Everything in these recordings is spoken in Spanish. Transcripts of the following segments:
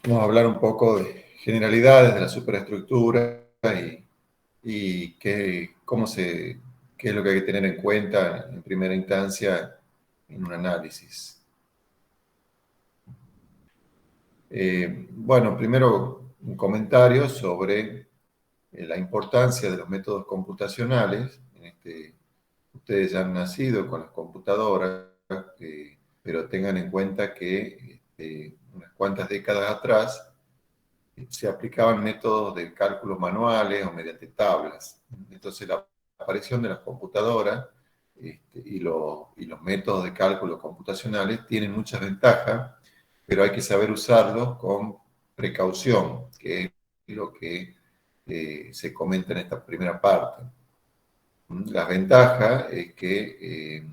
Vamos a hablar un poco de generalidades de la superestructura y qué es lo que hay que tener en cuenta en primera instancia en un análisis. Bueno, primero un comentario sobre la importancia de los métodos computacionales. Ustedes ya han nacido con las computadoras, pero tengan en cuenta que unas cuantas décadas atrás se aplicaban métodos de cálculos manuales o mediante tablas. Entonces la aparición de las computadoras y los métodos de cálculo computacionales tienen muchas ventajas, pero hay que saber usarlos con precaución, que es lo que se comenta en esta primera parte. Las ventajas es que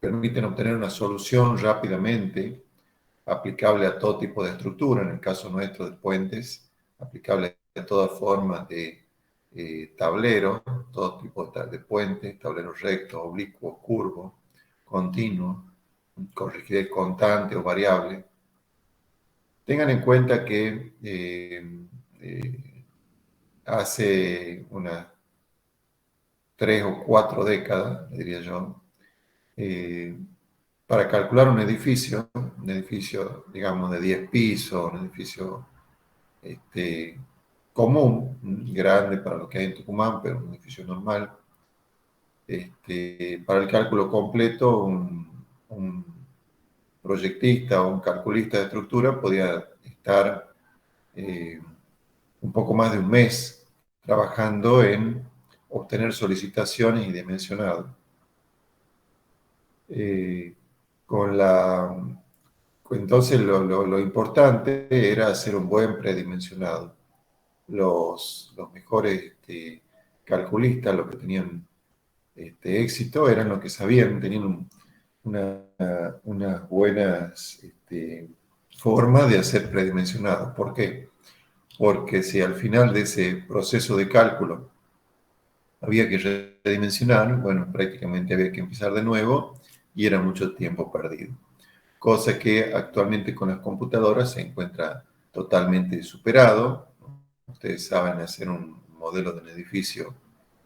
permiten obtener una solución rápidamente, aplicable a todo tipo de estructura, en el caso nuestro de puentes, aplicable a todas formas de tablero, todo tipo de puentes, tableros rectos, oblicuos, curvos, continuos, con rigidez constante o variable. Tengan en cuenta que hace unas 3 o 4 décadas, diría yo, eh, para calcular un edificio, digamos, de 10 pisos, un edificio común, grande para lo que hay en Tucumán, pero un edificio normal. Para el cálculo completo, un proyectista o un calculista de estructura podía estar eh, un poco más de un mes trabajando en obtener solicitaciones y dimensionado. Eh, con la, entonces lo importante era hacer un buen predimensionado. Los mejores calculistas, los que tenían éxito, eran los que sabían, tenían unas buenas formas de hacer predimensionado. ¿Por qué? Porque si al final de ese proceso de cálculo había que redimensionar, bueno, prácticamente había que empezar de nuevo y era mucho tiempo perdido. Cosa que actualmente con las computadoras se encuentra totalmente superado. Ustedes saben hacer un modelo de un edificio,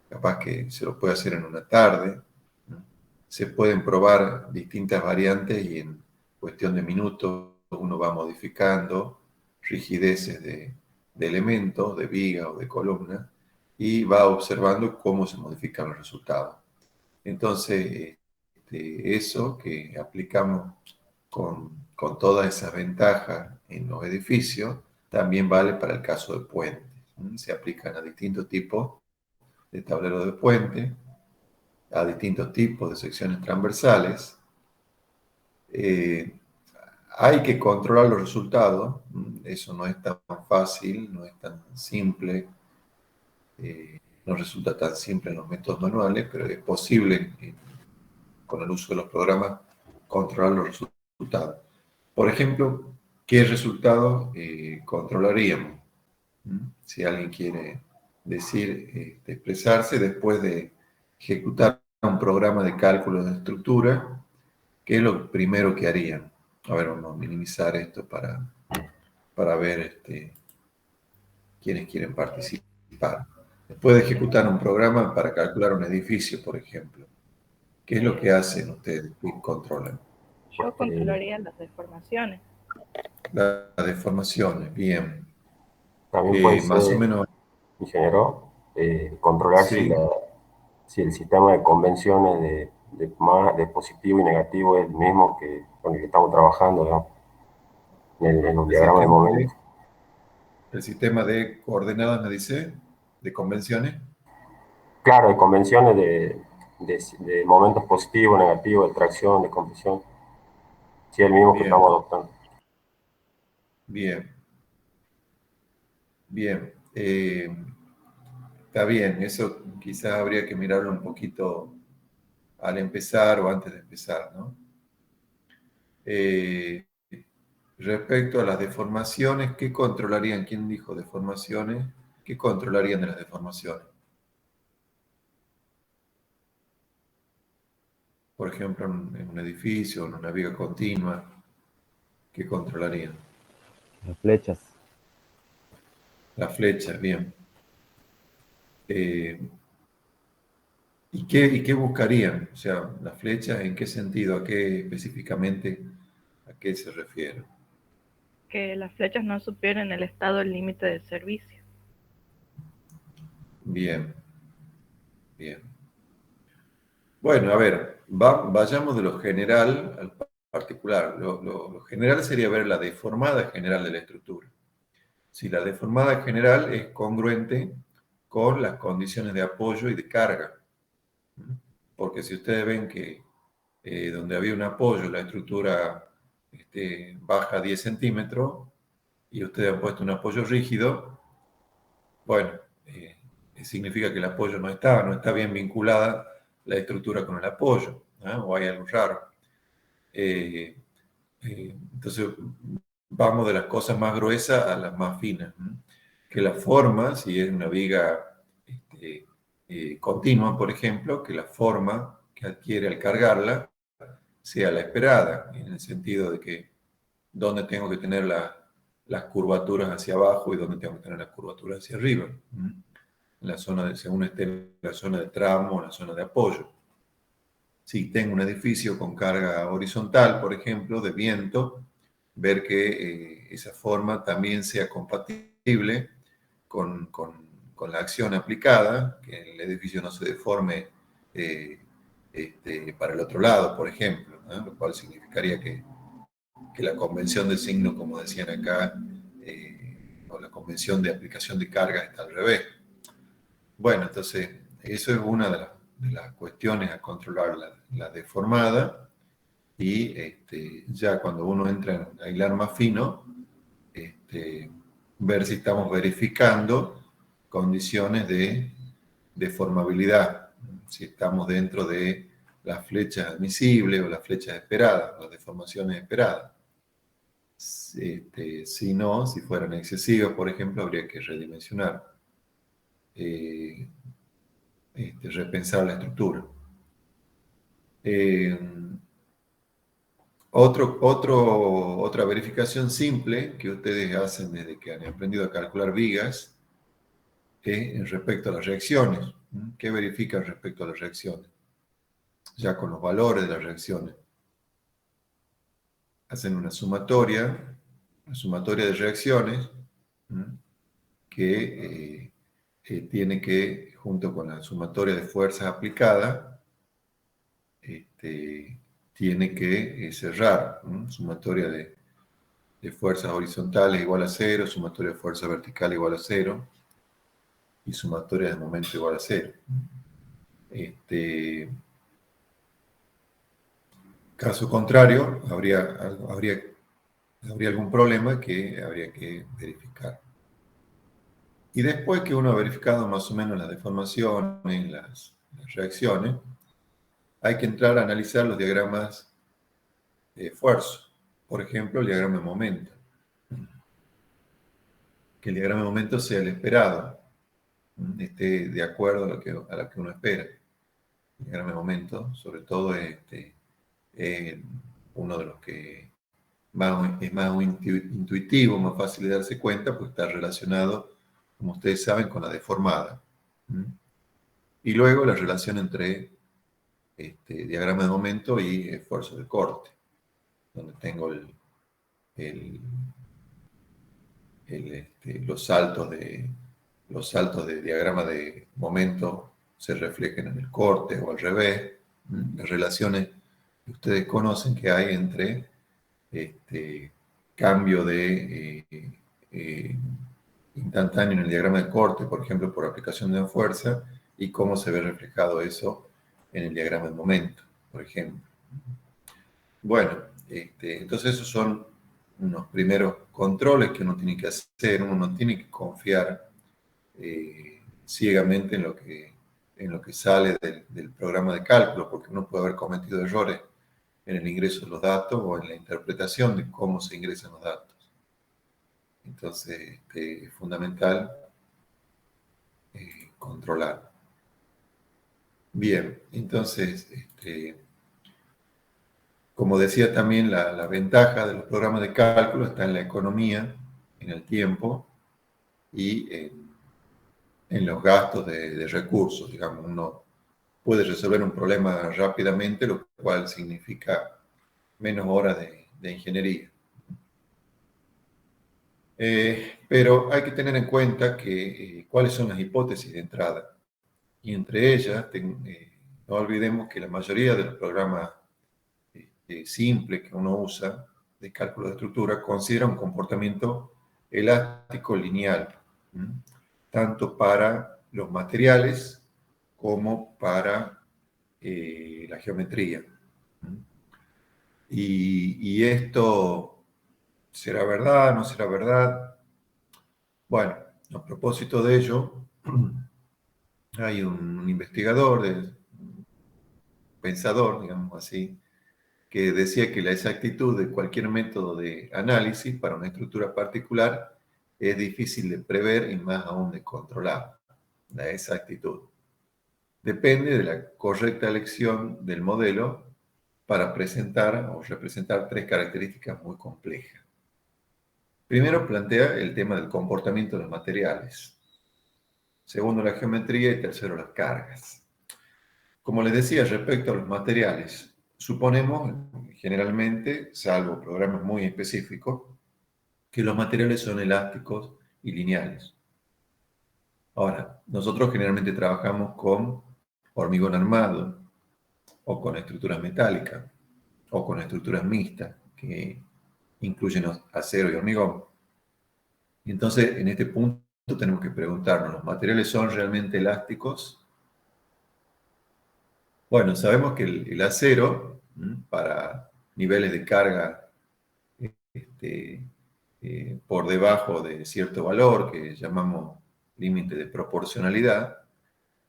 capaz que se lo puede hacer en una tarde, ¿no? Se pueden probar distintas variantes y en cuestión de minutos uno va modificando rigideces de elementos, de viga o de columna, y va observando cómo se modifican los resultados. Entonces, eso que aplicamos con todas esas ventajas en los edificios, también vale para el caso de puentes. Se aplican a distintos tipos de tableros de puente, a distintos tipos de secciones transversales. Eh, Hay que controlar los resultados, eso no es tan fácil, no es tan simple, no resulta tan simple en los métodos manuales, pero es posible con el uso de los programas controlar los resultados. Por ejemplo, ¿qué resultados controlaríamos? Si alguien quiere decir, expresarse después de ejecutar un programa de cálculo de estructura, ¿qué es lo primero que harían? A ver, vamos a minimizar esto para ver quiénes quieren participar. Después de ejecutar un programa para calcular un edificio, por ejemplo, ¿qué es lo que hacen ustedes? ¿Qué controlan? Yo controlaría las deformaciones. Las deformaciones, bien. También puede Más o ser, menos, ingeniero, controlar sí. si el sistema de convenciones de positivo y negativo es el mismo que con el que estamos trabajando, ¿no? En un El diagrama de sistema momentos. el sistema de coordenadas, me dice, de convenciones. Claro, de convenciones de momentos positivos, negativos, de tracción, de compresión, si es el mismo que estamos Bien, adoptando. bien, bien. Está bien, eso quizás habría que mirarlo un poquito al empezar o antes de empezar, ¿no? Eh, Respecto a las deformaciones, ¿qué controlarían? ¿Quién dijo deformaciones? ¿Qué controlarían de las deformaciones? por ejemplo, en un edificio, en una viga continua, ¿qué controlarían? Las flechas. Las flechas, bien. Eh, ¿Y qué buscarían? O sea, las flechas, ¿en qué sentido? ¿A qué específicamente? ¿A qué se refiere? Que las flechas no superen el estado límite de servicio. Bien, bien. Bueno, a ver, vayamos de lo general al particular. Lo general sería ver la deformada general de la estructura. Si la deformada general es congruente con las condiciones de apoyo y de carga. Porque si ustedes ven que donde había un apoyo, la estructura baja 10 centímetros y ustedes han puesto un apoyo rígido, bueno, significa que el apoyo no está bien vinculada la estructura con el apoyo, ¿no? O hay algo raro. Entonces, vamos de las cosas más gruesas a las más finas, ¿no? Que la forma, si es una viga continua, por ejemplo, que la forma que adquiere al cargarla sea la esperada, en el sentido de que dónde tengo que tener las curvaturas hacia abajo y dónde tengo que tener las curvaturas hacia arriba. La zona según esté la zona de tramo, la zona de apoyo. Si tengo un edificio con carga horizontal, por ejemplo, de viento, ver que esa forma también sea compatible con la acción aplicada, que el edificio no se deforme para el otro lado, por ejemplo, ¿no? Lo cual significaría que la convención de signo, como decían acá, o la convención de aplicación de carga está al revés. Bueno, entonces, eso es una de las cuestiones a controlar la deformada y ya cuando uno entra a hilar más fino, ver si estamos verificando condiciones de deformabilidad, si estamos dentro de las flechas admisibles o las flechas esperadas, las deformaciones esperadas. Si no, si fueran excesivas, por ejemplo, habría que redimensionar, repensar la estructura. Otra verificación simple que ustedes hacen desde que han aprendido a calcular vigas es respecto a las reacciones. ¿Qué verifican respecto a las reacciones? Ya con los valores de las reacciones. Hacen una sumatoria de reacciones que tiene que, junto con la sumatoria de fuerzas aplicadas, tiene que cerrar. Sumatoria de fuerzas horizontales igual a 0, sumatoria de fuerza vertical igual a 0 y sumatoria de momento igual a 0. Caso contrario, habría algún problema que habría que verificar. Y después que uno ha verificado más o menos las deformaciones, las reacciones, hay que entrar a analizar los diagramas de esfuerzo. Por ejemplo, el diagrama de momento. Que el diagrama de momento sea el esperado, esté de acuerdo a lo que uno espera. El diagrama de momento, sobre todo, es uno de los que es más intuitivo, más fácil de darse cuenta, pues está relacionado, como ustedes saben, con la deformada. Y luego la relación entre diagrama de momento y esfuerzo de corte, donde tengo los saltos de diagrama de momento se reflejen en el corte o al revés. Las relaciones que ustedes conocen que hay entre cambio de instantáneo en el diagrama de corte, por ejemplo, por aplicación de una fuerza, y cómo se ve reflejado eso en el diagrama de momento, por ejemplo. Bueno, entonces esos son unos primeros controles que uno tiene que hacer. Uno no tiene que confiar ciegamente en lo que sale del programa de cálculo, porque uno puede haber cometido errores en el ingreso de los datos o en la interpretación de cómo se ingresan los datos. Entonces, es fundamental controlar. Bien, entonces, Como decía también, la ventaja de los programas de cálculo está en la economía, en el tiempo y en los gastos de recursos. Digamos, uno puede resolver un problema rápidamente, lo cual significa menos horas de ingeniería. Pero hay que tener en cuenta que, cuáles son las hipótesis de entrada. Y entre ellas, no olvidemos que la mayoría de los programas simples que uno usa de cálculo de estructura considera un comportamiento elástico lineal, ¿m? Tanto para los materiales como para la geometría. ¿M? Y esto, ¿será verdad? ¿No será verdad? Bueno, a propósito de ello, hay un investigador, un pensador, digamos así, que decía que la exactitud de cualquier método de análisis para una estructura particular es difícil de prever y más aún de controlar. La exactitud depende de la correcta elección del modelo para presentar o representar tres características muy complejas. Primero, plantea el tema del comportamiento de los materiales. Segundo, la geometría y tercero, las cargas. Como les decía, respecto a los materiales, suponemos generalmente, salvo programas muy específicos, que los materiales son elásticos y lineales. Ahora, nosotros generalmente trabajamos con hormigón armado o con estructuras metálicas o con estructuras mixtas que incluyen acero y hormigón. Y entonces, en este punto tenemos que preguntarnos, ¿los materiales son realmente elásticos? Bueno, sabemos que el acero, para niveles de carga este, por debajo de cierto valor que llamamos límite de proporcionalidad,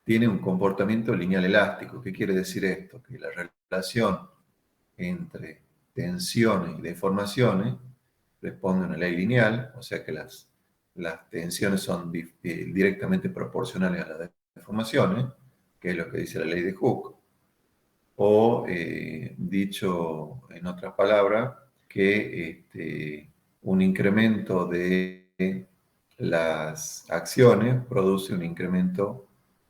tiene un comportamiento lineal elástico. ¿Qué quiere decir esto? Que la relación entre tensiones y deformaciones responde a una ley lineal, o sea que las tensiones son directamente proporcionales a las deformaciones, que es lo que dice la ley de Hooke. O, dicho en otras palabras, que un incremento de las acciones produce un incremento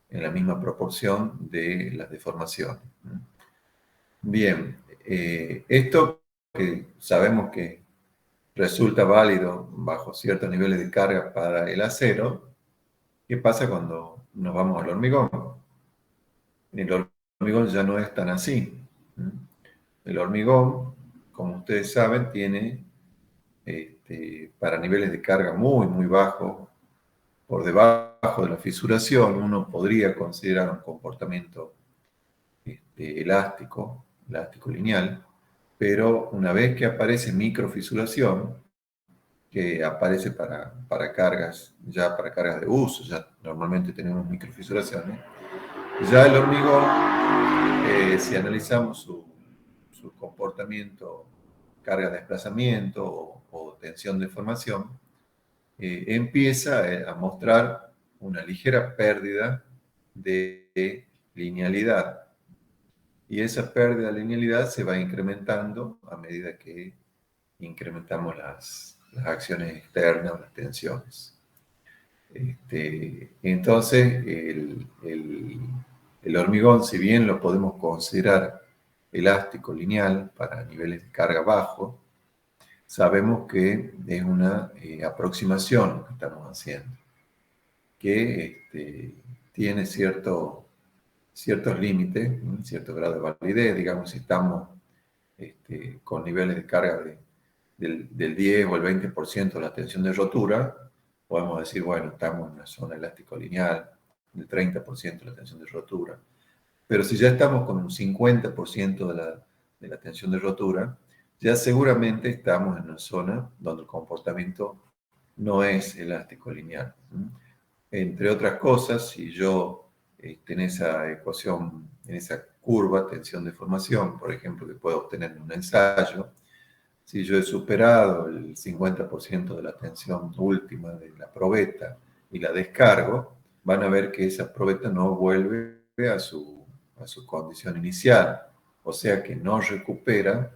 en la misma proporción de las deformaciones. Bien, esto que sabemos que resulta válido bajo ciertos niveles de carga para el acero, ¿qué pasa cuando nos vamos al hormigón? El hormigón ya no es tan así. El hormigón, como ustedes saben, tiene para niveles de carga muy, muy bajos, por debajo de la fisuración, uno podría considerar un comportamiento elástico lineal, pero una vez que aparece microfisuración, que aparece para cargas, ya para cargas de uso, ya normalmente tenemos microfisuraciones, ya el hormigón, si analizamos su comportamiento, carga de desplazamiento o tensión de formación, empieza a mostrar una ligera pérdida de linealidad. Y esa pérdida de linealidad se va incrementando a medida que incrementamos las acciones externas o las tensiones. Entonces, el hormigón, si bien lo podemos considerar elástico lineal para niveles de carga bajo, sabemos que es una aproximación que estamos haciendo, que tiene ciertos límites, cierto grado de validez. Digamos, si estamos con niveles de carga del 10 o el 20% de la tensión de rotura, podemos decir, bueno, estamos en una zona elástico lineal, del 30% de la tensión de rotura. Pero si ya estamos con un 50% de la tensión de rotura, ya seguramente estamos en una zona donde el comportamiento no es elástico lineal. Entre otras cosas, si yo en esa ecuación, en esa curva, tensión-deformación, por ejemplo, que puedo obtener en un ensayo, si yo he superado el 50% de la tensión última de la probeta y la descargo, van a ver que esa probeta no vuelve a su condición inicial, o sea que no recupera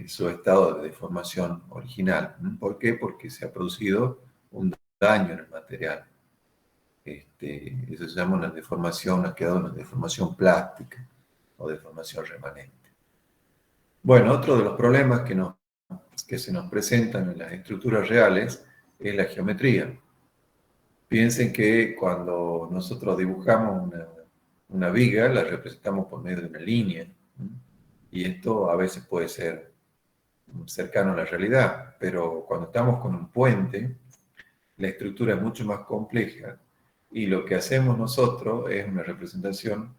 su estado de deformación original. ¿Por qué? Porque se ha producido un daño en el material. Eso se llama una deformación, ha quedado una deformación plástica o deformación remanente. Bueno, otro de los problemas que se nos presentan en las estructuras reales es la geometría. Piensen que cuando nosotros dibujamos una viga, la representamos por medio de una línea, ¿no? Y esto a veces puede ser cercano a la realidad, pero cuando estamos con un puente, la estructura es mucho más compleja y lo que hacemos nosotros es una representación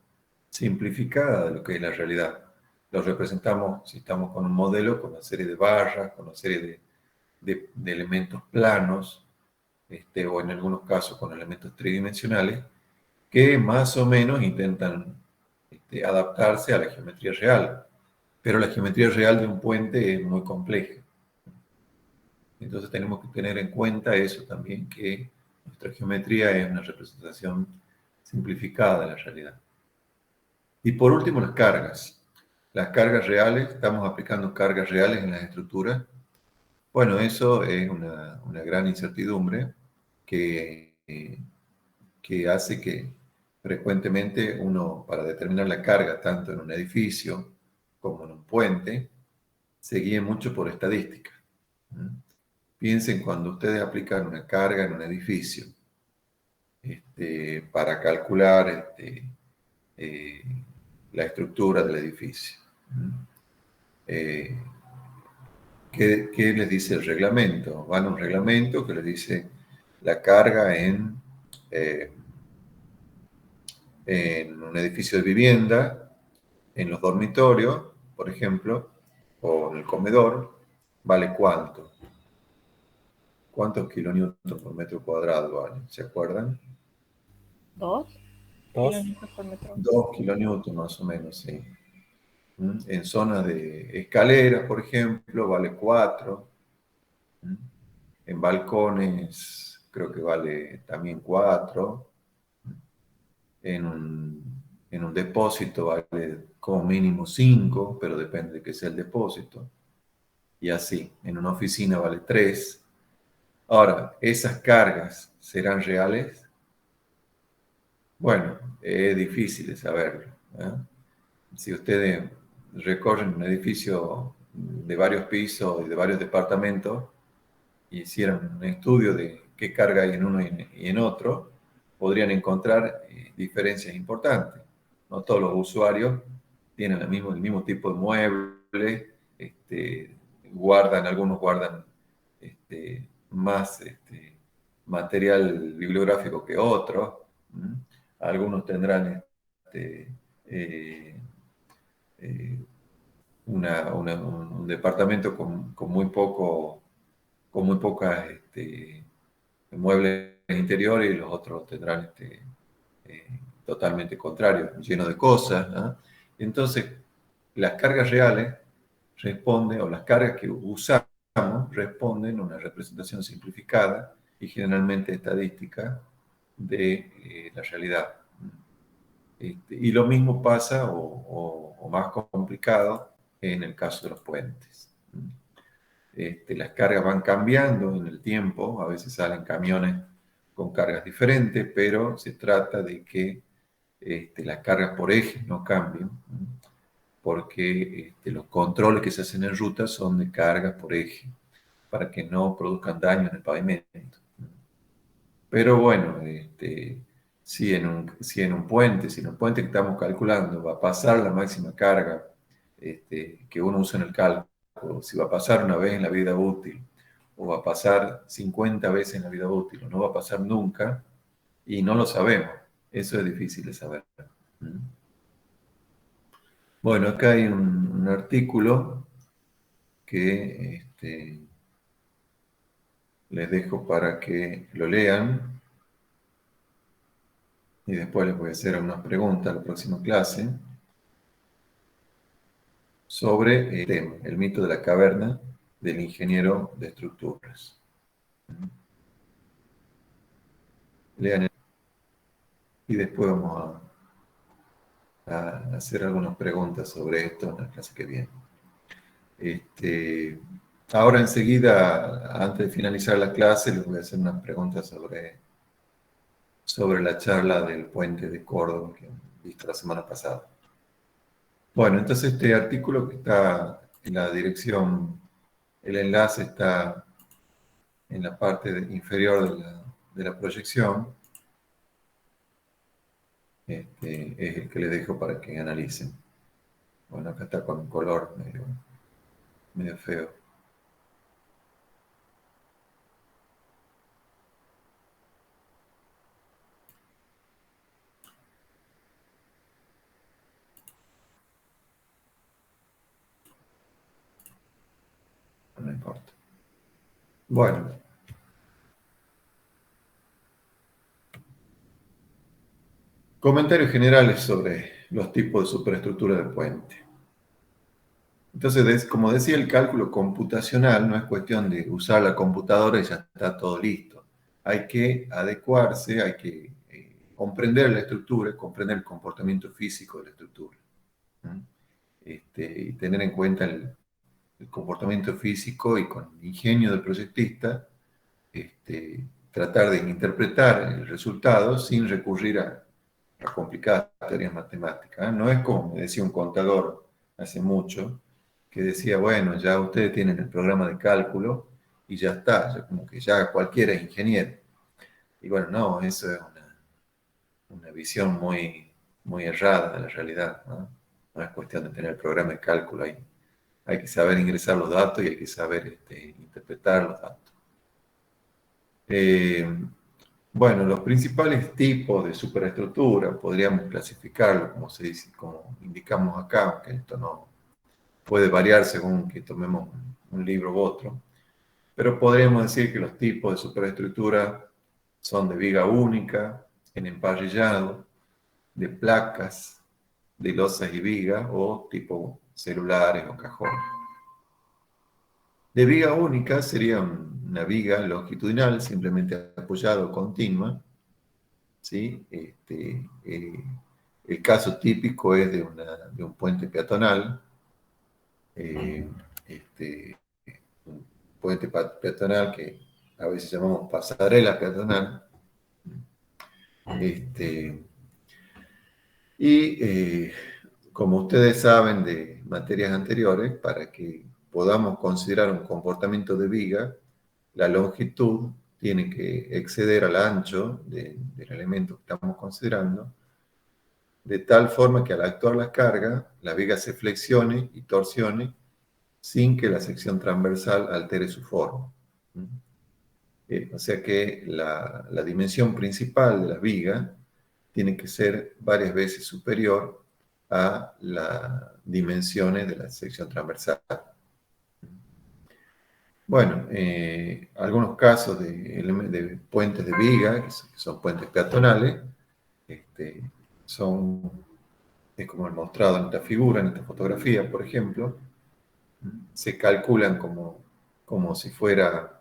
simplificada de lo que es la realidad. Lo representamos, si estamos con un modelo, con una serie de barras, con una serie de elementos planos, o en algunos casos con elementos tridimensionales, que más o menos intentan adaptarse a la geometría real. Pero la geometría real de un puente es muy compleja. Entonces tenemos que tener en cuenta eso también, que nuestra geometría es una representación simplificada de la realidad. Y por último, las cargas. Las cargas reales, estamos aplicando cargas reales en las estructuras. Bueno, eso es una gran incertidumbre que hace que frecuentemente uno, para determinar la carga, tanto en un edificio como en un puente, se guíe mucho por estadística. Piensen cuando ustedes aplican una carga en un edificio para calcular eh, la estructura del edificio. Eh, ¿Qué les dice el reglamento? Van a un reglamento que les dice la carga en un edificio de vivienda, en los dormitorios, por ejemplo, o en el comedor, ¿vale cuánto? ¿Cuántos kilonewtons por metro cuadrado vale? ¿Se acuerdan? 2 Dos. kilómetros por metro. 2 kilonewtons más o menos, sí. En zonas de escaleras, por ejemplo, vale 4. En balcones creo que vale también 4. En un depósito vale como mínimo 5, pero depende de qué sea el depósito. Y así, en una oficina vale 3. Ahora, ¿esas cargas serán reales? Bueno, es difícil de saberlo, ¿eh? Si ustedes recorren un edificio de varios pisos y de varios departamentos y hicieran un estudio de qué carga hay en uno y en otro, podrían encontrar diferencias importantes. No todos los usuarios tienen el mismo tipo de muebles, algunos guardan más material bibliográfico que otros. Algunos tendrán eh, eh, un departamento con muy pocas muebles interiores y los otros tendrán totalmente contrario, lleno de cosas, ¿no? Entonces, las cargas reales responden, o las cargas que usamos responden a una representación simplificada y generalmente estadística de la realidad. Y lo mismo pasa, o más complicado, en el caso de los puentes. Las cargas van cambiando en el tiempo, a veces salen camiones con cargas diferentes, pero se trata de que las cargas por eje no cambien, porque los controles que se hacen en ruta son de cargas por eje, para que no produzcan daño en el pavimento. Pero bueno, si en un puente que estamos calculando va a pasar la máxima carga que uno usa en el cálculo, si va a pasar una vez en la vida útil, o va a pasar 50 veces en la vida útil, o no va a pasar nunca, y no lo sabemos. Eso es difícil de saber. Bueno, acá hay un artículo que les dejo para que lo lean y después les voy a hacer unas preguntas en la próxima clase sobre el tema, el mito de la caverna del ingeniero de estructuras. Lean y después vamos a hacer algunas preguntas sobre esto en la clase que viene. Ahora enseguida, antes de finalizar la clase, les voy a hacer unas preguntas sobre la charla del puente de Córdoba que han visto la semana pasada. Bueno, entonces este artículo que está en la dirección, el enlace está en la parte inferior de la proyección. Es el que les dejo para que analicen. Bueno, acá está con un color medio feo. No importa. Bueno. Comentarios generales sobre los tipos de superestructura de puente. Entonces, como decía, el cálculo computacional no es cuestión de usar la computadora y ya está todo listo. Hay que adecuarse, hay que comprender la estructura, comprender el comportamiento físico de la estructura. Y tener en cuenta el comportamiento físico y con el ingenio del proyectista, tratar de interpretar el resultado sin recurrir a complicadas teorías matemáticas. No es como me decía un contador hace mucho, que decía, bueno, ya ustedes tienen el programa de cálculo y ya está, ya como que ya cualquiera es ingeniero. Y bueno, no, eso es una visión muy errada de la realidad, ¿no? No es cuestión de tener el programa de cálculo ahí. Hay que saber ingresar los datos y hay que saber interpretar los datos. Bueno, los principales tipos de superestructura podríamos clasificarlo, como se dice, como indicamos acá, aunque esto no puede variar según que tomemos un libro u otro, pero podríamos decir que los tipos de superestructura son de viga única, en emparrillado, de placas, de losas y viga o tipo celulares o cajones. De viga única sería una viga longitudinal, simplemente apoyada o continua, ¿sí? El caso típico es de un puente peatonal, un puente peatonal que a veces llamamos pasarela peatonal. Como ustedes saben de materias anteriores, para que podamos considerar un comportamiento de viga, la longitud tiene que exceder al ancho del elemento que estamos considerando, de tal forma que al actuar la carga, la viga se flexione y torsione sin que la sección transversal altere su forma. O sea que la dimensión principal de la viga tiene que ser varias veces superior a las dimensiones de la sección transversal. Bueno, algunos casos de puentes de viga, que son puentes peatonales, es como mostrado en esta figura, en esta fotografía, por ejemplo, se calculan como si fuera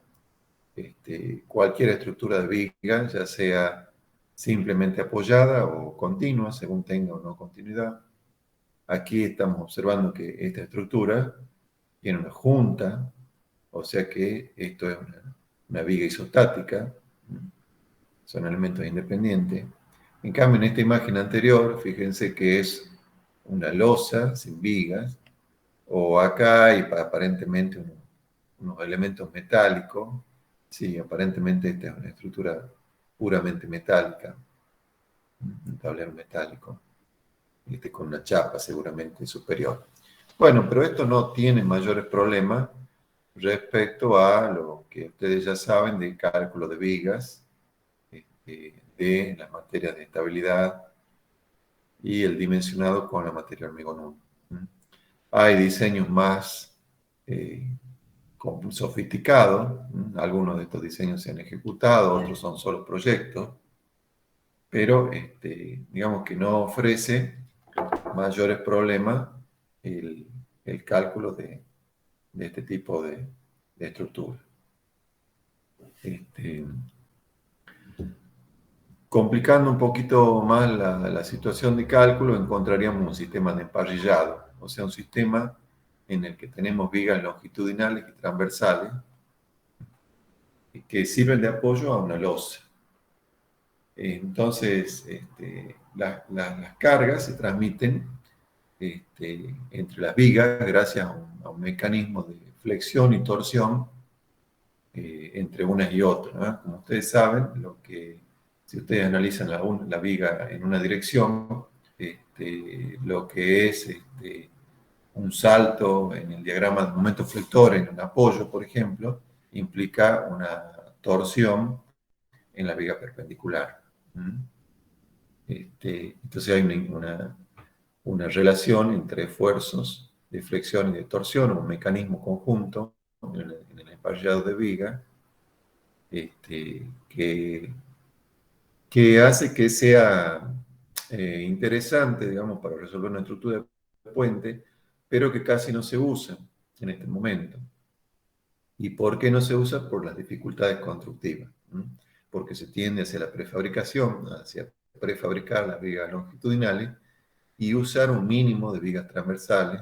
cualquier estructura de viga, ya sea simplemente apoyada o continua, según tenga o no continuidad. Aquí estamos observando que esta estructura tiene una junta, o sea que esto es una viga isostática, son elementos independientes. En cambio, en esta imagen anterior, fíjense que es una losa sin vigas, o acá hay aparentemente unos elementos metálicos. Sí, aparentemente esta es una estructura puramente metálica, un tablero metálico, con una chapa seguramente superior. Bueno, pero esto no tiene mayores problemas respecto a lo que ustedes ya saben de cálculo de vigas, de las materias de estabilidad y el dimensionado con la materia hormigón 1. Hay diseños más sofisticados, algunos de estos diseños se han ejecutado, otros son solo proyectos, pero digamos que no ofrece mayores problemas el cálculo de este tipo de estructura. Complicando un poquito más la situación de cálculo, encontraríamos un sistema de emparrillado, o sea, un sistema en el que tenemos vigas longitudinales y transversales que sirven de apoyo a una losa. Entonces, las cargas se transmiten entre las vigas gracias a un mecanismo de flexión y torsión entre unas y otras, ¿no? Como ustedes saben, si ustedes analizan la viga en una dirección, lo que es un salto en el diagrama de momento flector en un apoyo, por ejemplo, implica una torsión en la viga perpendicular. ¿Mm? Entonces hay una relación entre esfuerzos de flexión y de torsión, un mecanismo conjunto en el emparrillado de viga, que hace que sea interesante, digamos, para resolver una estructura de puente, pero que casi no se usa en este momento. ¿Y por qué no se usa? Por las dificultades constructivas. ¿No? Porque se tiende hacia la prefabricación, hacia prefabricar las vigas longitudinales y usar un mínimo de vigas transversales,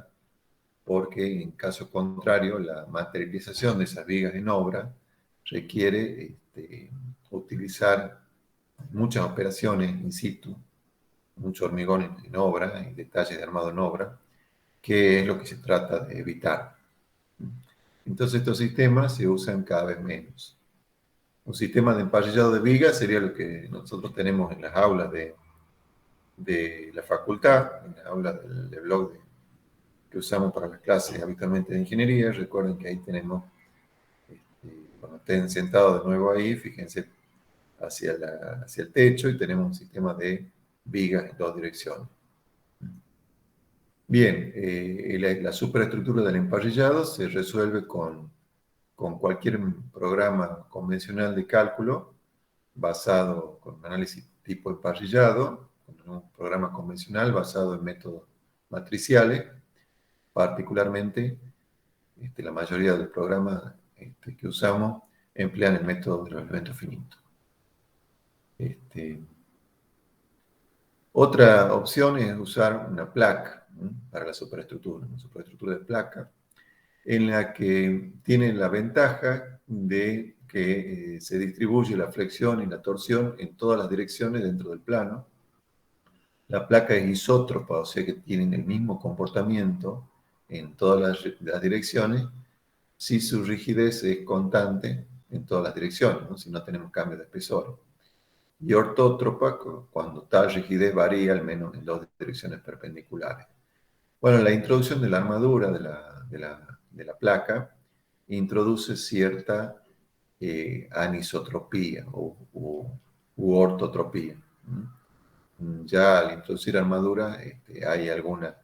porque en caso contrario la materialización de esas vigas en obra requiere utilizar muchas operaciones in situ, mucho hormigón en obra y detalles de armado en obra, que es lo que se trata de evitar. Entonces estos sistemas se usan cada vez menos. Un sistema de emparrillado de vigas sería lo que nosotros tenemos en las aulas de la facultad, en las aulas del blog que usamos para las clases habitualmente de ingeniería. Recuerden que ahí tenemos, cuando estén sentados de nuevo ahí, fíjense hacia el techo y tenemos un sistema de vigas en dos direcciones. Bien, la superestructura del emparrillado se resuelve con cualquier programa convencional de cálculo basado con análisis tipo emparrillado, con un programa convencional basado en métodos matriciales, particularmente la mayoría de los programas que usamos emplean el método de los elementos finitos. Otra opción es usar una placa, ¿no? Para la superestructura, una superestructura de placa, en la que tiene la ventaja de que se distribuye la flexión y la torsión en todas las direcciones dentro del plano. La placa es isótropa, o sea que tienen el mismo comportamiento en todas las direcciones, si su rigidez es constante en todas las direcciones, ¿no? Si no tenemos cambio de espesor. Y ortótropa, cuando tal rigidez varía al menos en dos direcciones perpendiculares. Bueno, la introducción de la armadura de la placa introduce cierta anisotropía u ortotropía. Ya al introducir armadura hay algunas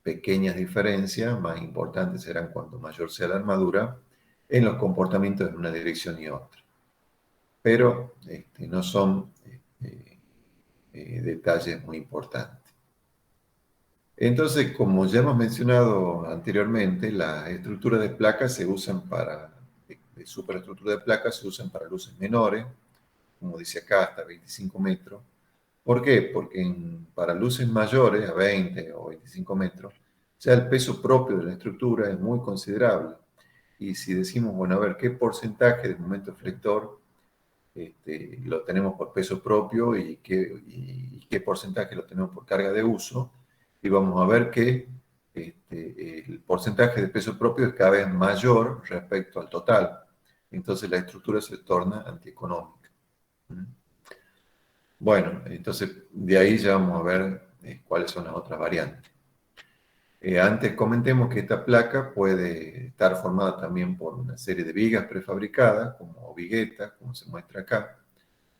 pequeñas diferencias, más importantes serán cuando mayor sea la armadura, en los comportamientos en una dirección y otra. Pero no son detalles muy importantes. Entonces, como ya hemos mencionado anteriormente, las estructuras de placas se usan de superestructura de placas se usan para luces menores, como dice acá, hasta 25 metros. ¿Por qué? Porque para luces mayores, a 20 o 25 metros, ya el peso propio de la estructura es muy considerable. Y si decimos, bueno, a ver, ¿qué porcentaje del momento flector lo tenemos por peso propio y qué porcentaje lo tenemos por carga de uso? Y vamos a ver que el porcentaje de peso propio es cada vez mayor respecto al total. Entonces la estructura se torna antieconómica. Bueno, entonces de ahí ya vamos a ver cuáles son las otras variantes. Antes comentemos que esta placa puede estar formada también por una serie de vigas prefabricadas, como viguetas, como se muestra acá,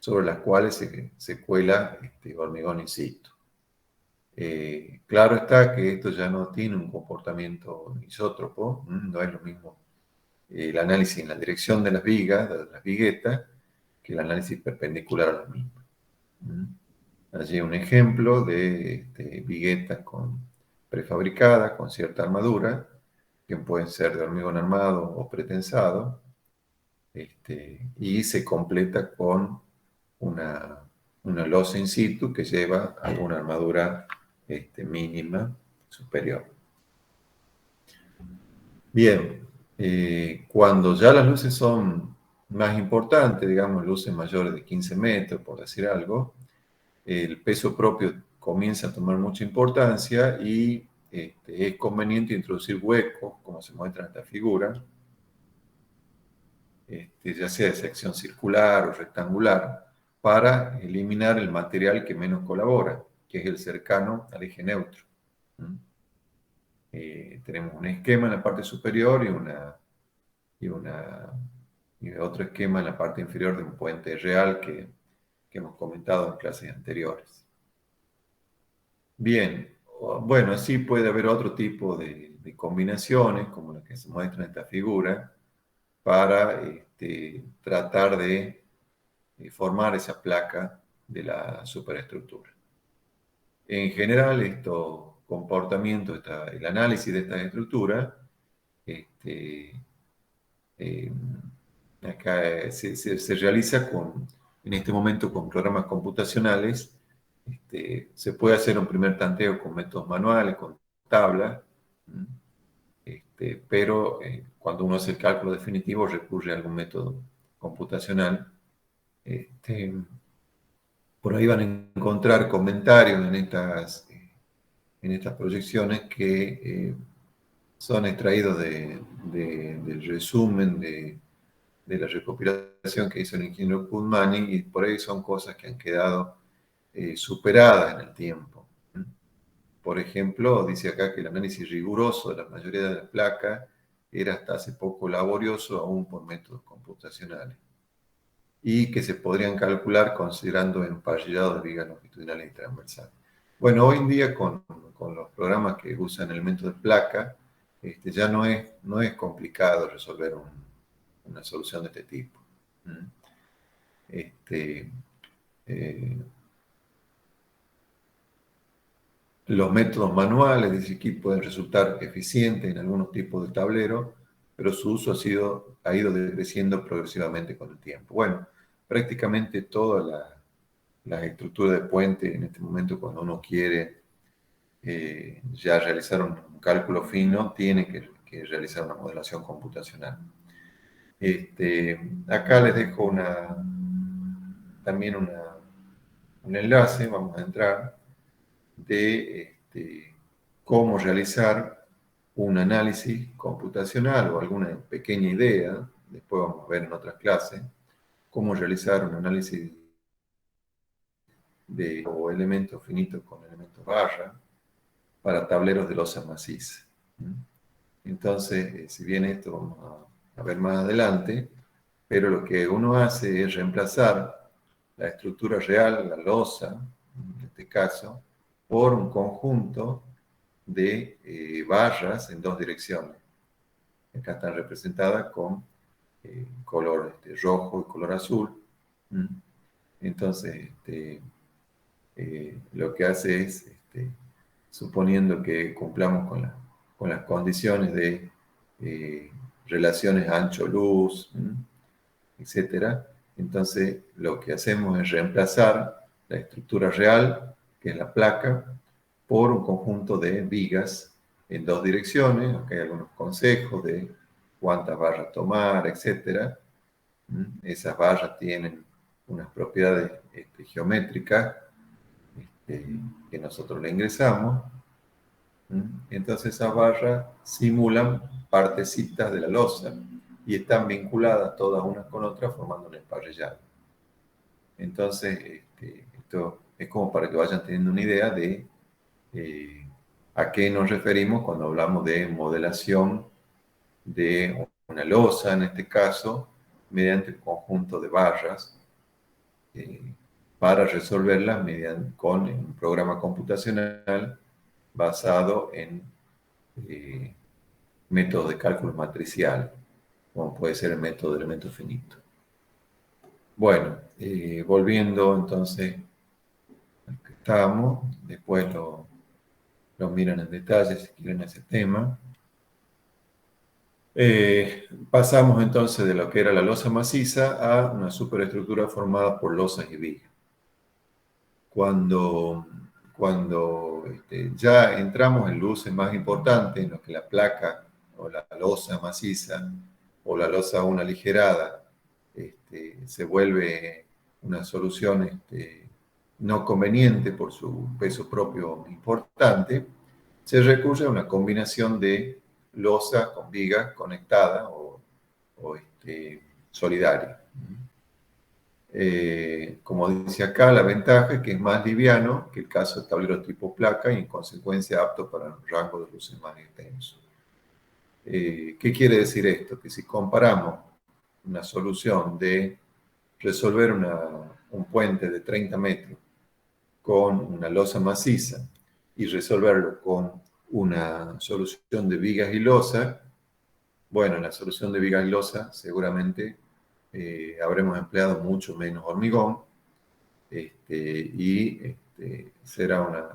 sobre las cuales se cuela hormigón in situ. Claro está que esto ya no tiene un comportamiento isótropo, no es lo mismo el análisis en la dirección de las vigas, de las viguetas, que el análisis perpendicular a las mismas. Allí un ejemplo de viguetas prefabricadas con cierta armadura, que pueden ser de hormigón armado o pretensado, y se completa con una losa in situ que lleva alguna armadura mínima superior. Bien, cuando ya las luces son más importantes, digamos luces mayores de 15 metros, por decir algo, el peso propio comienza a tomar mucha importancia y es conveniente introducir huecos, como se muestra en esta figura, ya sea de sección circular o rectangular, para eliminar el material que menos colabora, que es el cercano al eje neutro. ¿Mm? Tenemos un esquema en la parte superior y, y otro esquema en la parte inferior de un puente real que hemos comentado en clases anteriores. Bien, bueno, así puede haber otro tipo de combinaciones, como la que se muestra en esta figura, para tratar de formar esa placa de la superestructura. En general, estos comportamientos, el análisis de estas estructuras, este, eh, acá se realiza en este momento con programas computacionales. Se puede hacer un primer tanteo con métodos manuales, con tablas, pero cuando uno hace el cálculo definitivo recurre a algún método computacional. Por ahí van a encontrar comentarios en estas proyecciones que son extraídos del resumen de la recopilación que hizo el ingeniero Putmani, y por ahí son cosas que han quedado superadas en el tiempo. Por ejemplo, dice acá que el análisis riguroso de la mayoría de las placas era hasta hace poco laborioso, aún por métodos computacionales, y que se podrían calcular considerando emparrillado de vigas longitudinales y transversales. Bueno, hoy en día con los programas que usan elementos de placa, ya no es complicado resolver una solución de este tipo. Eh, los métodos manuales de ese equipo pueden resultar eficientes en algunos tipos de tablero, pero su uso ha ido decreciendo progresivamente con el tiempo. Bueno, prácticamente todas las estructuras de puente en este momento, cuando uno quiere ya realizar un cálculo fino, tiene que realizar una modelación computacional. Acá les dejo también un enlace, vamos a entrar, de cómo realizar un análisis computacional o alguna pequeña idea, después vamos a ver en otras clases, cómo realizar un análisis de elementos finitos con elementos barra para tableros de losa maciza. Entonces, si bien esto vamos a ver más adelante, pero lo que uno hace es reemplazar la estructura real, la losa, en este caso, por un conjunto de barras en dos direcciones. Acá están representadas con color rojo y color azul. Entonces, lo que hace es, suponiendo que cumplamos con las condiciones de relaciones ancho-luz, etc., entonces lo que hacemos es reemplazar la estructura real, que es la placa, por un conjunto de vigas en dos direcciones. Acá hay algunos consejos de cuántas barras tomar, etc. Esas barras tienen unas propiedades geométricas que nosotros le ingresamos. Entonces esas barras simulan partecitas de la losa y están vinculadas todas unas con otras formando un emparrillado. Entonces, esto es como para que vayan teniendo una idea de a qué nos referimos cuando hablamos de modelación de una losa, en este caso, mediante un conjunto de barras, para resolverlas con un programa computacional basado en métodos de cálculo matricial, como puede ser el método de elementos finitos. Bueno, volviendo entonces al que estábamos, después lo miran en detalle si quieren ese tema. Pasamos entonces de lo que era la losa maciza a una superestructura formada por losas y vigas. Cuando ya entramos en luces más importantes, en lo que la placa o la losa maciza o la losa aún aligerada se vuelve una solución no conveniente por su peso propio importante, se recurre a una combinación de losa con viga conectada o solidaria. Como dice acá, la ventaja es que es más liviano que el caso de tablero tipo placa y en consecuencia apto para un rango de luces más extenso. ¿Qué quiere decir esto? Que si comparamos una solución de resolver un puente de 30 metros con una losa maciza y resolverlo con una solución de vigas y losa, bueno, en la solución de vigas y losa seguramente habremos empleado mucho menos hormigón y será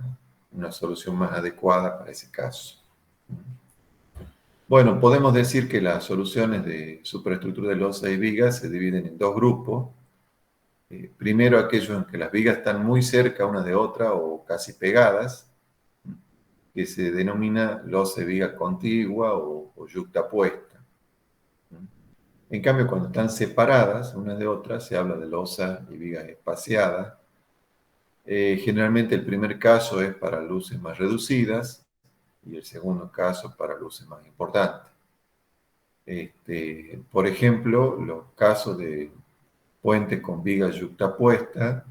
una solución más adecuada para ese caso. Bueno, podemos decir que las soluciones de superestructura de losa y vigas se dividen en dos grupos. Primero, aquellos en que las vigas están muy cerca una de otra o casi pegadas, que se denomina losa y viga contigua o yuxtapuesta. En cambio, cuando están separadas una de otra, se habla de losa y vigas espaciadas. Generalmente el primer caso es para luces más reducidas y el segundo caso para luces más importantes. Por ejemplo, los casos de puentes con vigas yuxtapuestas,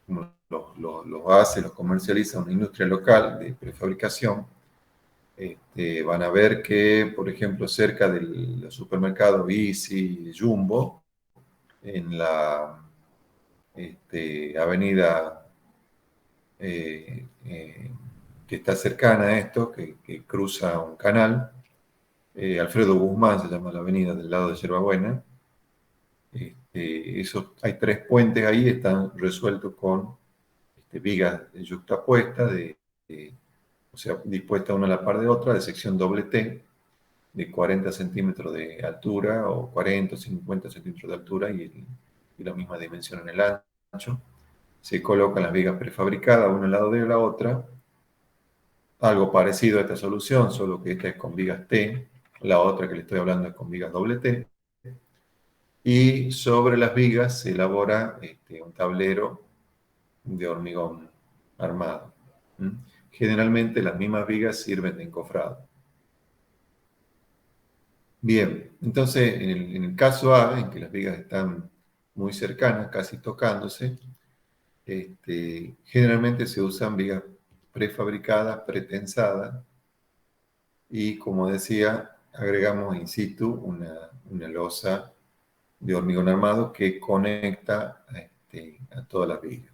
como los comercializa una industria local de prefabricación, van a ver que, por ejemplo, cerca del supermercado Easy Jumbo, en la avenida que está cercana a esto, que cruza un canal, Alfredo Guzmán se llama la avenida del lado de Yerbabuena. Hay tres puentes ahí, están resueltos con vigas yuxtapuestas, o sea, dispuestas una a la par de otra, de sección doble T, de 40 centímetros de altura, o 40 o 50 centímetros de altura, y la misma dimensión en el ancho. Se colocan las vigas prefabricadas una al lado de la otra, algo parecido a esta solución, solo que esta es con vigas T, la otra que le estoy hablando es con vigas doble T, y sobre las vigas se elabora un tablero de hormigón armado. Generalmente las mismas vigas sirven de encofrado. Bien, entonces en el caso A, en que las vigas están muy cercanas, casi tocándose, generalmente se usan vigas prefabricadas, pretensadas, y como decía, agregamos in situ una losa de hormigón armado que conecta a todas las vigas.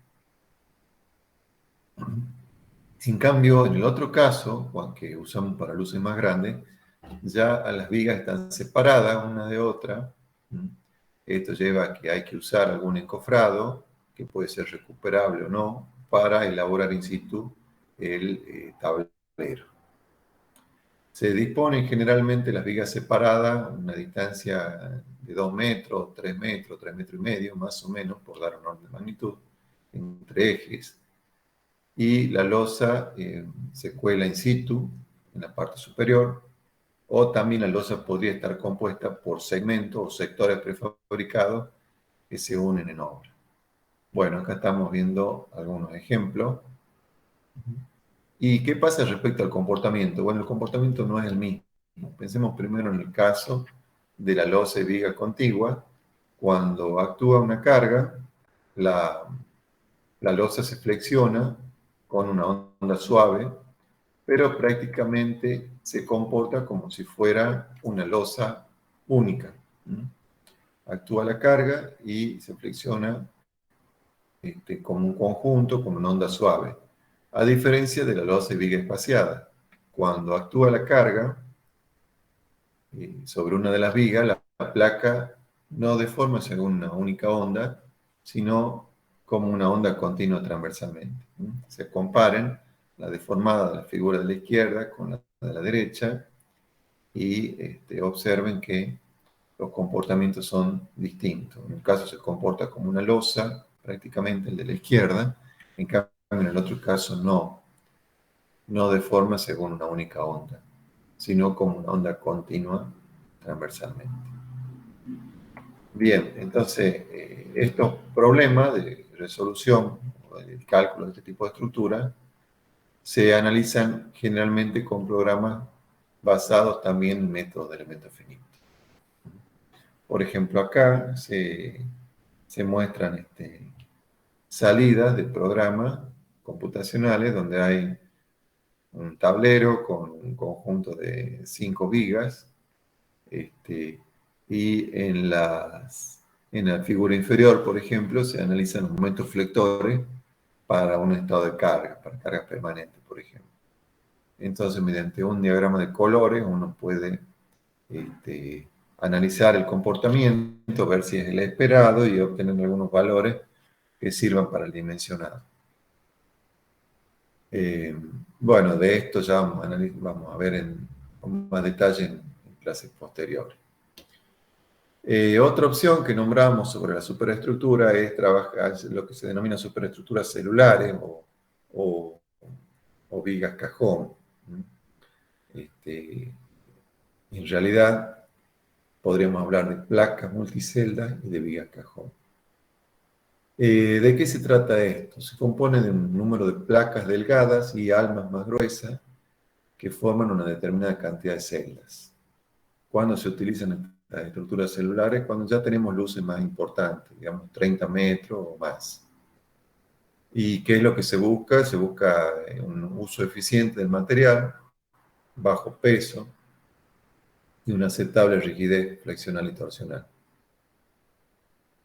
En cambio, en el otro caso, que usamos para luces más grandes, ya las vigas están separadas una de otra. Esto lleva a que hay que usar algún encofrado, que puede ser recuperable o no, para elaborar in situ el tablero. Se disponen generalmente las vigas separadas a una distancia de 2 metros, 3 metros, 3 metros y medio, más o menos, por dar un orden de magnitud, entre ejes. Y la losa se cuela in situ, en la parte superior, o también la losa podría estar compuesta por segmentos o sectores prefabricados que se unen en obra. Bueno, acá estamos viendo algunos ejemplos. ¿Y qué pasa respecto al comportamiento? Bueno, el comportamiento no es el mismo. Pensemos primero en el caso de la losa y viga contigua. Cuando actúa una carga, la losa se flexiona con una onda suave, pero prácticamente se comporta como si fuera una losa única. Actúa la carga y se flexiona como un conjunto, como una onda suave. A diferencia de la losa y viga espaciada. Cuando actúa la carga sobre una de las vigas, la placa no deforma según una única onda, sino como una onda continua transversalmente. Se comparen la deformada de la figura de la izquierda con la de la derecha y observen que los comportamientos son distintos. En un caso se comporta como una losa, prácticamente el de la izquierda, en cambio en el otro caso no deforma según una única onda. sino como una onda continua transversalmente. Bien, entonces estos problemas de resolución o del cálculo de este tipo de estructura se analizan generalmente con programas basados también en métodos de elementos finitos. Por ejemplo, acá se muestran salidas de programas computacionales donde hay un tablero con un conjunto de 5 vigas, y en la figura inferior, por ejemplo, se analizan los momentos flectores para un estado de carga, para carga permanente, por ejemplo. Entonces, mediante un diagrama de colores, uno puede analizar el comportamiento, ver si es el esperado y obtener algunos valores que sirvan para el dimensionado. Bueno, de esto ya vamos a ver con más detalle en clases posteriores. Otra opción que nombramos sobre la superestructura es trabajar lo que se denomina superestructuras celulares o vigas cajón. En realidad, podríamos hablar de placas multiceldas y de vigas cajón. ¿De qué se trata esto? Se compone de un número de placas delgadas y almas más gruesas que forman una determinada cantidad de celdas. ¿Cuándo se utilizan estas estructuras celulares? Cuando ya tenemos luces más importantes, digamos 30 metros o más. ¿Y qué es lo que se busca? Se busca un uso eficiente del material, bajo peso y una aceptable rigidez flexional y torsional.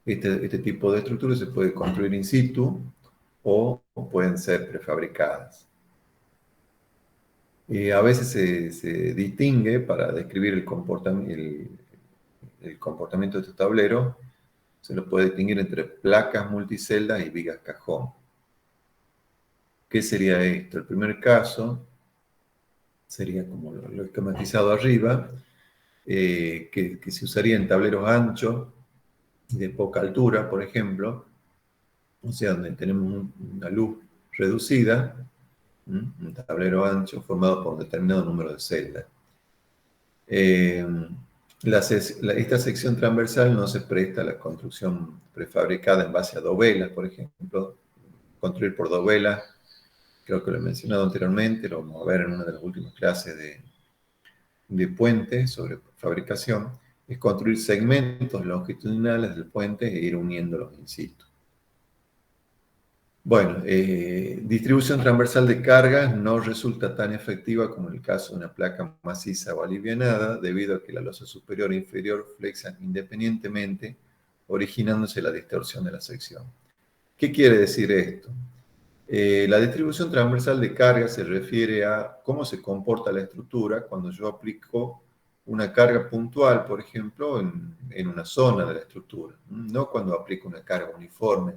Este tipo de estructuras se puede construir in situ o pueden ser prefabricadas. A veces se distingue para describir el comportamiento de estos tableros, se los puede distinguir entre placas multiceldas y vigas cajón. ¿Qué sería esto? El primer caso sería como lo esquematizado arriba, que se usaría en tableros anchos y de poca altura, por ejemplo, o sea, donde tenemos una luz reducida, un tablero ancho formado por un determinado número de celdas. Esta sección transversal no se presta a la construcción prefabricada en base a dovelas, por ejemplo. Construir por dovelas, creo que lo he mencionado anteriormente, lo vamos a ver en una de las últimas clases de puentes sobre fabricación, es construir segmentos longitudinales del puente e ir uniéndolos in situ. Bueno, distribución transversal de cargas no resulta tan efectiva como en el caso de una placa maciza o alivianada, debido a que la losa superior e inferior flexan independientemente, originándose la distorsión de la sección. ¿Qué quiere decir esto? La distribución transversal de carga se refiere a cómo se comporta la estructura cuando yo aplico una carga puntual, por ejemplo, en una zona de la estructura. No cuando aplico una carga uniforme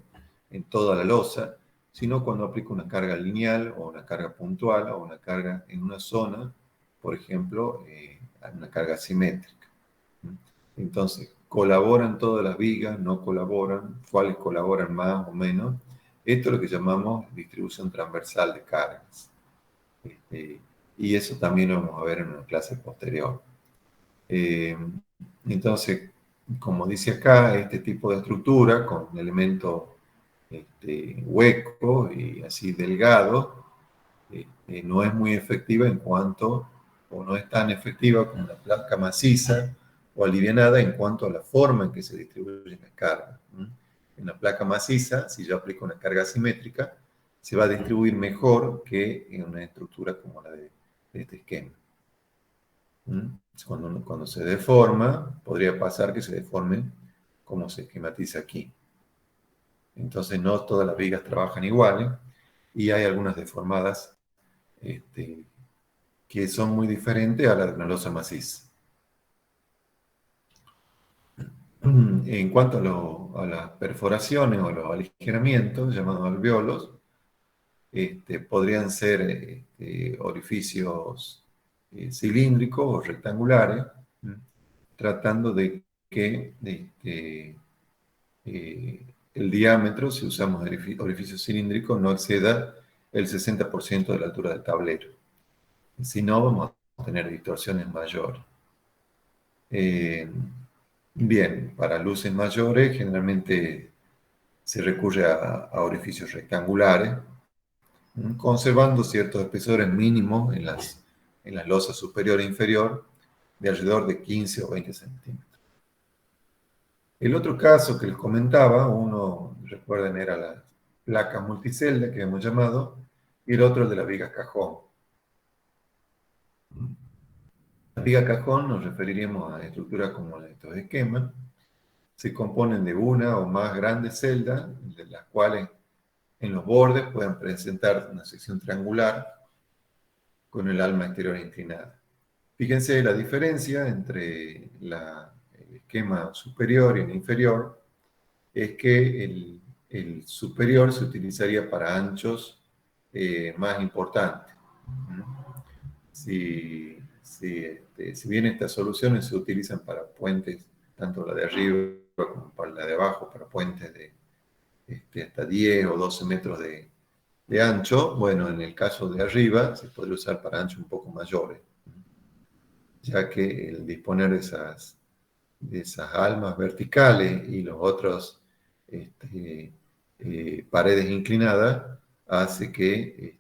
en toda la losa, sino cuando aplico una carga lineal o una carga puntual o una carga en una zona, por ejemplo, una carga simétrica. Entonces, ¿colaboran todas las vigas? ¿No colaboran? ¿Cuáles colaboran más o menos? Esto es lo que llamamos distribución transversal de cargas. Y eso también lo vamos a ver en una clase posterior. Entonces, como dice acá, este tipo de estructura con elementos huecos y así delgados, no es muy efectiva o no es tan efectiva como una placa maciza o alivianada en cuanto a la forma en que se distribuyen las cargas. En la placa maciza, si yo aplico una carga simétrica, se va a distribuir mejor que en una estructura como la de este esquema. Cuando se deforma, podría pasar que se deforme como se esquematiza aquí. Entonces no todas las vigas trabajan iguales y hay algunas deformadas que son muy diferentes a la de una losa maciza. En cuanto a las perforaciones o los aligeramientos, llamados alveolos, podrían ser orificios cilíndricos o rectangulares, tratando de que el diámetro, si usamos orificios cilíndricos, no exceda el 60% de la altura del tablero. Si no, vamos a tener distorsiones mayores. Bien, para luces mayores generalmente se recurre a orificios rectangulares, conservando ciertos espesores mínimos en las losas superior e inferior de alrededor de 15 o 20 centímetros. El otro caso que les comentaba, uno, recuerden, era la placa multicelda que hemos llamado, y el otro el de la viga cajón. La viga cajón nos referiríamos a estructuras como estos esquemas. Se componen de una o más grandes celdas, de las cuales en los bordes pueden presentar una sección triangular con el alma exterior inclinada. Fíjense la diferencia entre el esquema superior y el inferior, es que el superior se utilizaría para anchos más importantes. Si bien estas soluciones se utilizan para puentes, tanto la de arriba como para la de abajo, para puentes de hasta 10 o 12 metros de ancho, bueno, en el caso de arriba se podría usar para anchos un poco mayores, ya que el disponer de esas almas verticales y los otros paredes inclinadas hace que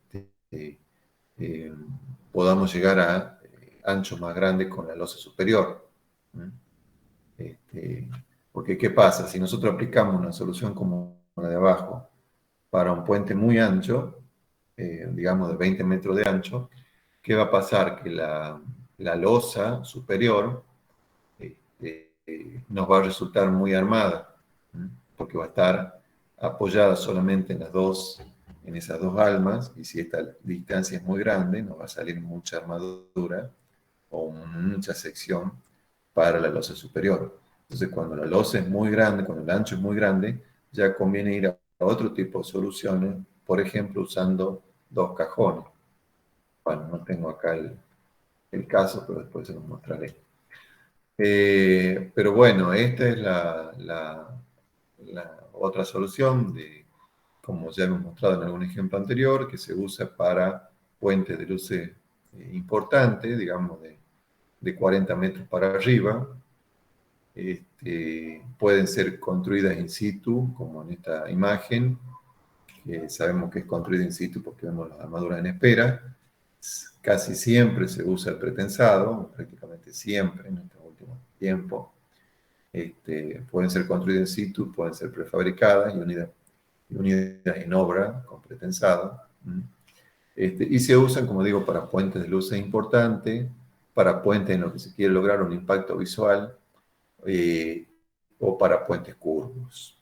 eh, podamos llegar a anchos más grandes con la losa superior. Porque, ¿qué pasa? Si nosotros aplicamos una solución como la de abajo para un puente muy ancho, digamos de 20 metros de ancho, ¿qué va a pasar? Que la losa superior nos va a resultar muy armada, porque va a estar apoyada solamente en esas dos almas, y si esta distancia es muy grande, nos va a salir mucha armadura o mucha sección para la losa superior. Entonces, cuando la losa es muy grande, cuando el ancho es muy grande, ya conviene ir a otro tipo de soluciones, por ejemplo, usando dos cajones. Bueno, no tengo acá el caso, pero después se los mostraré. Pero bueno, esta es la otra solución, como ya hemos mostrado en algún ejemplo anterior, que se usa para puentes de luces importantes, digamos de 40 metros para arriba. Pueden ser construidas in situ, como en esta imagen, que sabemos que es construida in situ porque vemos las armaduras en espera. Casi siempre se usa el pretensado, prácticamente siempre en este último tiempo. Pueden ser construidas in situ, pueden ser prefabricadas y unidas en obra con pretensado. Y se usan, como digo, para puentes de luces importantes, para puentes en los que se quiere lograr un impacto visual, o para puentes curvos.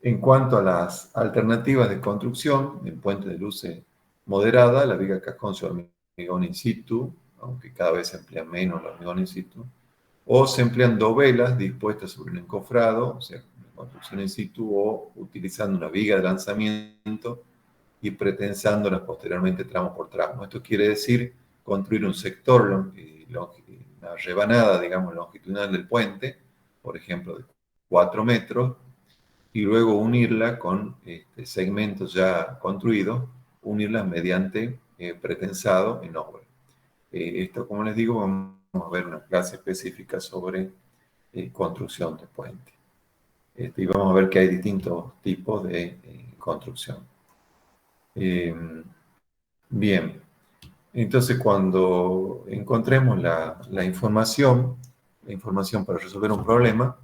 En cuanto a las alternativas de construcción, en puentes de luces moderada, la viga cajón se hormigón in situ, aunque cada vez se emplea menos el hormigón in situ, o se emplean dovelas dispuestas sobre un encofrado, o sea, construcción in situ, o utilizando una viga de lanzamiento y pretensándolas posteriormente tramo por tramo. Esto quiere decir construir un sector, una rebanada, digamos, longitudinal del puente, por ejemplo, de 4 metros, y luego unirla con segmentos ya construidos, unirlas mediante pretensado en obra. Esto, como les digo, vamos a ver una clase específica sobre construcción de puente. Y vamos a ver que hay distintos tipos de construcción. Bien, entonces cuando encontremos la información para resolver un problema,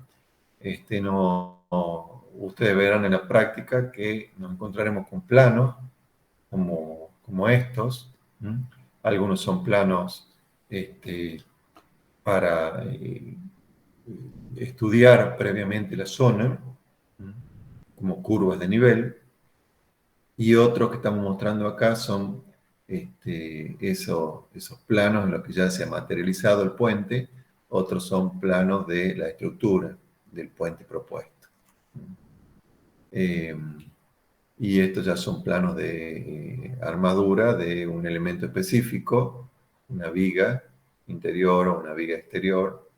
ustedes verán en la práctica que nos encontraremos con planos como estos. Algunos son planos para estudiar previamente la zona, como curvas de nivel, y otros que estamos mostrando acá son esos planos en los que ya se ha materializado el puente. Otros son planos de la estructura del puente propuesto. Y estos ya son planos de armadura de un elemento específico, una viga interior o una viga exterior.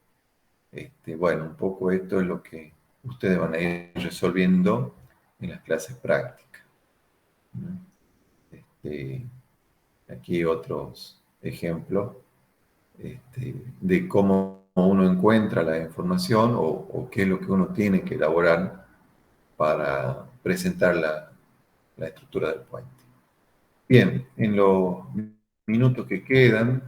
Bueno, un poco esto es lo que ustedes van a ir resolviendo en las clases prácticas. Aquí otros ejemplos de cómo uno encuentra la información o qué es lo que uno tiene que elaborar para presentar la estructura del puente. Bien, en los minutos que quedan,